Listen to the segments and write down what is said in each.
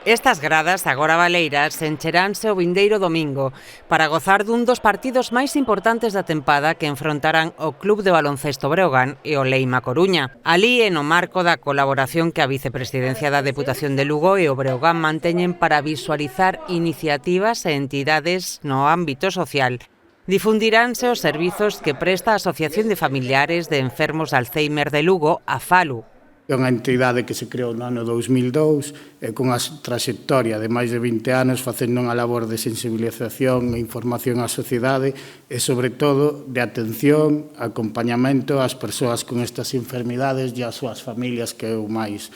Estas gradas, agora baleiras, encheranse o vindeiro domingo para gozar dun dos partidos máis importantes da tempada que enfrontarán o Club de Baloncesto Breogán e o Leima Coruña. Alí é no marco da colaboración que a Vicepresidencia da Deputación de Lugo e o Breogán manteñen para visualizar iniciativas e entidades no ámbito social. Difundiránse os servizos que presta a Asociación de Familiares de Enfermos de Alzheimer de Lugo, a FALU. É unha entidade que se creou no ano 2002 e con a traxectoria de máis de 20 anos facendo unha labor de sensibilización e información á sociedade e, sobre todo, de atención, acompañamento ás persoas con estas enfermidades e ás súas familias, que é o máis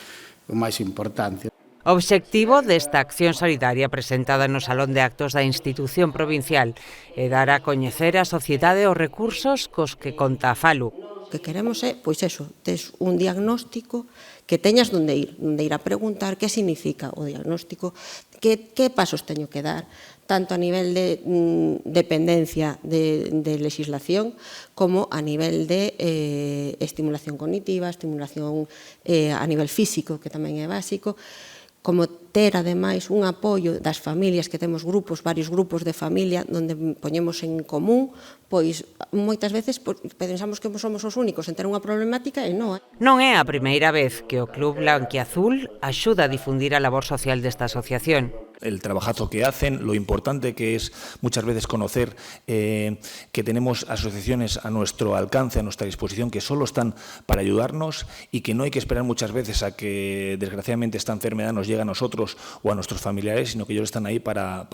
importante. O obxectivo desta acción solidaria presentada no Salón de Actos da institución provincial é dar a coñecer á sociedade os recursos cos que conta a FALU. O que queremos é, pois eso, tes un diagnóstico que teñas onde ir a preguntar que significa o diagnóstico, que pasos teño que dar, tanto a nivel de dependencia de legislación como a nivel de estimulación cognitiva, estimulación a nivel físico, que tamén é básico, como ter, ademais, un apoio das familias, que temos varios grupos de familia, onde poñemos en común, pois moitas veces pensamos que somos os únicos en ter unha problemática e non. Non é a primeira vez que o Club Blanquiazul axuda a difundir a labor social desta asociación. El trabajazo que hacen, lo importante que es muchas veces conocer que tenemos asociaciones a nuestro alcance, a nuestra disposición, que solo están para ayudarnos y que no hay que esperar muchas veces a que desgraciadamente esta enfermedad nos llegue a nosotros o a nuestros familiares, sino que ellos están ahí para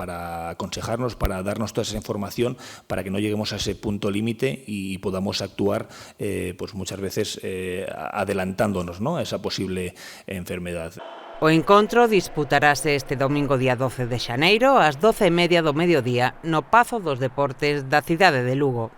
aconsejarnos, para darnos toda esa información, para que no lleguemos a ese punto límite y podamos actuar pues muchas veces adelantándonos, ¿no?, a esa posible enfermedad. O encontro disputarase este domingo día 12 de xaneiro ás 12:30 do mediodía no Pazo dos Deportes da cidade de Lugo.